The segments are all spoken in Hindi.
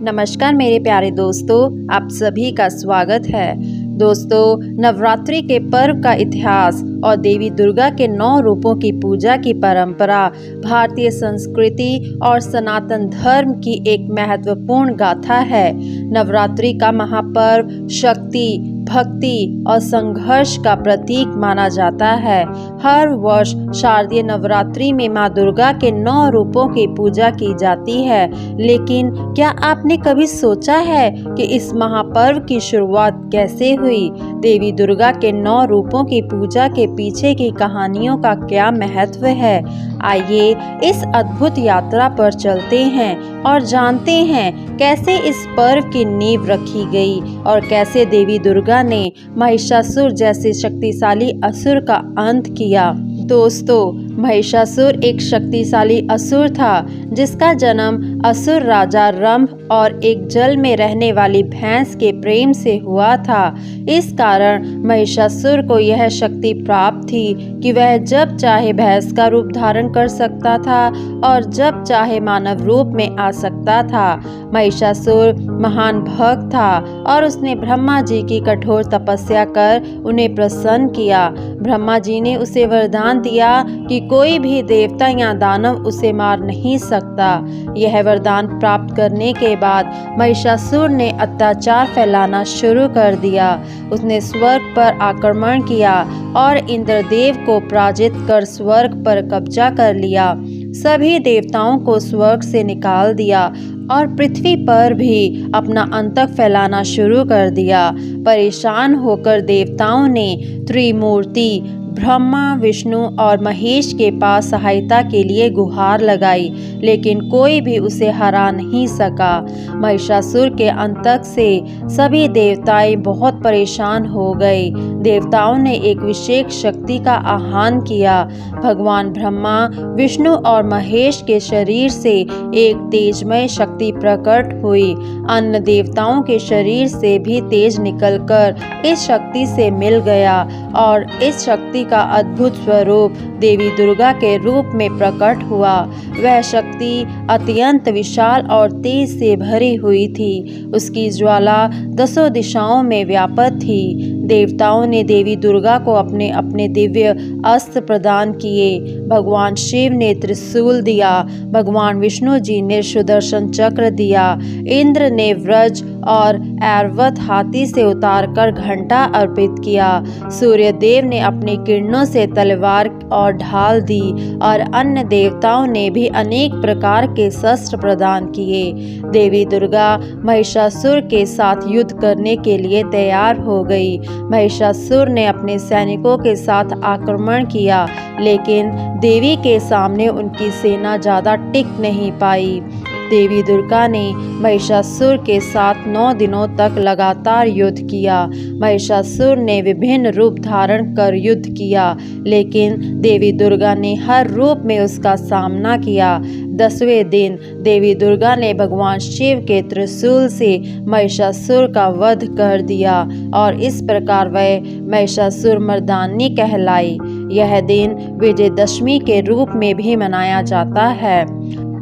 नमस्कार मेरे प्यारे दोस्तों, आप सभी का स्वागत है। दोस्तों, नवरात्रि के पर्व का इतिहास और देवी दुर्गा के 9 रूपों की पूजा की परंपरा भारतीय संस्कृति और सनातन धर्म की एक महत्वपूर्ण गाथा है। नवरात्रि का महापर्व शक्ति, भक्ति और संघर्ष का प्रतीक माना जाता है। हर वर्ष शारदीय नवरात्रि में मां दुर्गा के 9 रूपों की पूजा की जाती है। लेकिन क्या आपने कभी सोचा है कि इस महापर्व की शुरुआत कैसे हुई? देवी दुर्गा के 9 रूपों की पूजा के पीछे की कहानियों का क्या महत्व है? आइए इस अद्भुत यात्रा पर चलते हैं और जानते हैं कैसे इस पर्व की नींव रखी गई और कैसे देवी दुर्गा ने महिषासुर जैसे शक्तिशाली असुर का अंत किया। दोस्तों, महिषासुर एक शक्तिशाली असुर था जिसका जन्म असुर राजा रंभ और एक जल में रहने वाली भैंस के प्रेम से हुआ था। इस कारण महिषासुर को यह शक्ति प्राप्त थी कि वह जब चाहे भैंस का रूप धारण कर सकता था और जब चाहे मानव रूप में आ सकता था। महिषासुर महान भक्त था और उसने ब्रह्मा जी की कठोर तपस्या कर उन्हें प्रसन्न किया। ब्रह्मा जी ने उसे वरदान दिया कि कोई भी देवता या दानव उसे मार नहीं सकता। यह वरदान प्राप्त करने के बाद महिषासुर ने अत्याचार फैलाना शुरू कर दिया। उसने स्वर्ग पर आक्रमण किया और इंद्रदेव को पराजित कर स्वर्ग पर कब्जा कर लिया। सभी देवताओं को स्वर्ग से निकाल दिया और पृथ्वी पर भी अपना अंतक फैलाना शुरू कर दिया। परेशान होकर देवताओं ने त्रिमूर्ति ब्रह्मा, विष्णु और महेश के पास सहायता के लिए गुहार लगाई, लेकिन कोई भी उसे हरा नहीं सका। महिषासुर के अंतक से सभी देवताएं बहुत परेशान हो गए। देवताओं ने एक विशेष शक्ति का आह्वान किया। भगवान ब्रह्मा, विष्णु और महेश के शरीर से एक तेजमय शक्ति प्रकट हुई। अन्य देवताओं के शरीर से भी तेज निकलकर इस शक्ति से मिल गया और इस शक्ति का अद्भुत स्वरूप देवी दुर्गा के रूप में प्रकट हुआ। वह शक्ति अत्यंत विशाल और तेज से भरी हुई थी। उसकी ज्वाला 10 दिशाओं में व्याप्त थी। देवताओं ने देवी दुर्गा को अपने अपने दिव्य अस्त्र प्रदान किए। भगवान शिव ने त्रिशूल दिया, भगवान विष्णु जी ने सुदर्शन चक्र दिया, इंद्र ने वज्र और ऐरावत हाथी से उतारकर घंटा अर्पित किया, सूर्य देव ने अपनी किरणों से तलवार और ढाल दी और अन्य देवताओं ने भी अनेक प्रकार के शस्त्र प्रदान किए। देवी दुर्गा महिषासुर के साथ युद्ध करने के लिए तैयार हो गई। महिषासुर ने अपने सैनिकों के साथ आक्रमण किया, लेकिन देवी के सामने उनकी सेना ज्यादा टिक नहीं पाई। देवी दुर्गा ने महिषासुर के साथ 9 दिनों तक लगातार युद्ध किया। महिषासुर ने विभिन्न रूप धारण कर युद्ध किया, लेकिन देवी दुर्गा ने हर रूप में उसका सामना किया। 10वें दिन देवी दुर्गा ने भगवान शिव के त्रिशूल से महिषासुर का वध कर दिया और इस प्रकार वह महिषासुर मर्दानी कहलाई। यह दिन विजयदशमी के रूप में भी मनाया जाता है।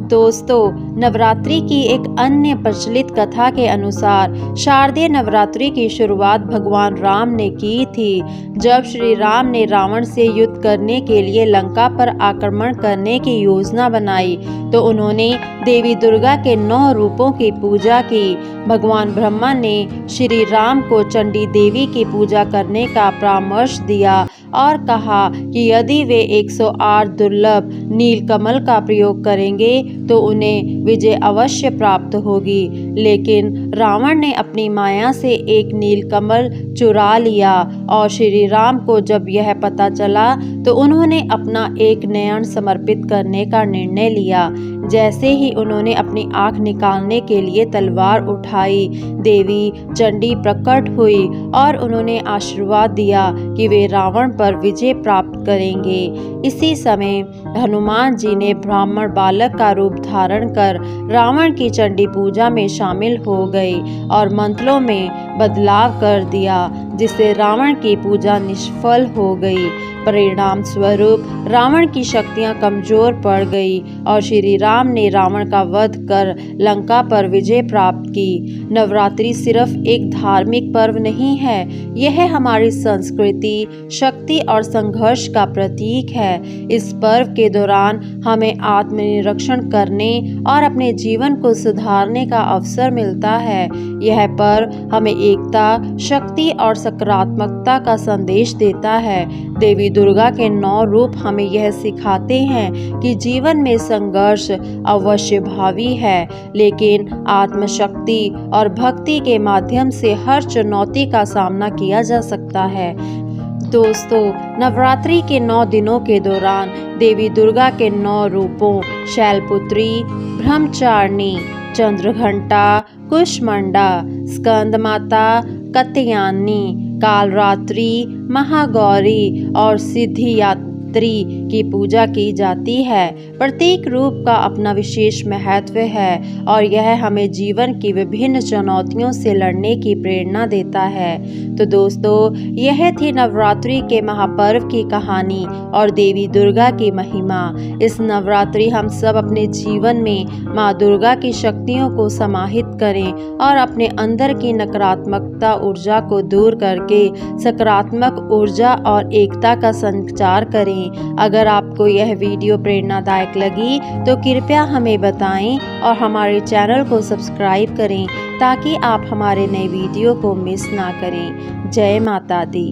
दोस्तों, नवरात्रि की एक अन्य प्रचलित कथा के अनुसार शारदीय नवरात्रि की शुरुआत भगवान राम ने की थी। जब श्री राम ने रावण से युद्ध करने के लिए लंका पर आक्रमण करने की योजना बनाई तो उन्होंने देवी दुर्गा के 9 रूपों की पूजा की। भगवान ब्रह्मा ने श्री राम को चंडी देवी की पूजा करने का परामर्श दिया और कहा कि यदि वे 108 दुर्लभ नीलकमल का प्रयोग करेंगे तो उन्हें विजय अवश्य प्राप्त होगी। लेकिन रावण ने अपनी माया से एक नीलकमल चुरा लिया और श्री राम को जब यह पता चला तो उन्होंने अपना एक नयन समर्पित करने का निर्णय लिया। जैसे ही उन्होंने अपनी आंख निकालने के लिए तलवार उठाई, देवी चंडी प्रकट हुई और उन्होंने आशीर्वाद दिया कि वे रावण पर विजय प्राप्त करेंगे। इसी समय हनुमान जी ने ब्राह्मण बालक का रूप धारण कर रावण की चंडी पूजा में शामिल हो गए और मंत्रों में बदलाव कर दिया, जिससे रावण की पूजा निष्फल हो गई। परिणाम स्वरूप रावण की शक्तियां कमजोर पड़ गई और श्री राम ने रावण का वध कर लंका पर विजय प्राप्त की। नवरात्रि सिर्फ एक धार्मिक पर्व नहीं है, यह हमारी संस्कृति, शक्ति और संघर्ष का प्रतीक है। इस पर्व के दौरान हमें आत्मनिरीक्षण करने और अपने जीवन को सुधारने का अवसर मिलता है। यह पर्व हमें एकता, शक्ति और सकारात्मकता का संदेश देता है। देवी दुर्गा के 9 रूप हमें यह सिखाते हैं कि जीवन में संघर्ष अवश्य भावी है, लेकिन आत्मशक्ति और भक्ति के माध्यम से हर चुनौती का सामना किया जा सकता है। दोस्तों, नवरात्रि के 9 दिनों के दौरान देवी दुर्गा के 9 रूपों शैलपुत्री, ब्रह्मचारिणी, चंद्रघंटा, कुष्मांडा, स्कंद माता, कात्यायनी, कालरात्रि, महागौरी और सिद्धिदात्री की पूजा की जाती है। प्रत्येक रूप का अपना विशेष महत्व है और यह हमें जीवन की विभिन्न चुनौतियों से लड़ने की प्रेरणा देता है। तो दोस्तों, यह थी नवरात्रि के महापर्व की कहानी और देवी दुर्गा की महिमा। इस नवरात्रि हम सब अपने जीवन में माँ दुर्गा की शक्तियों को समाहित करें और अपने अंदर की नकारात्मकता ऊर्जा को दूर करके सकारात्मक ऊर्जा और एकता का संचार करें। अगर आपको यह वीडियो प्रेरणादायक लगी तो कृपया हमें बताएं और हमारे चैनल को सब्सक्राइब करें ताकि आप हमारे नए वीडियो को मिस ना करें। जय माता दी।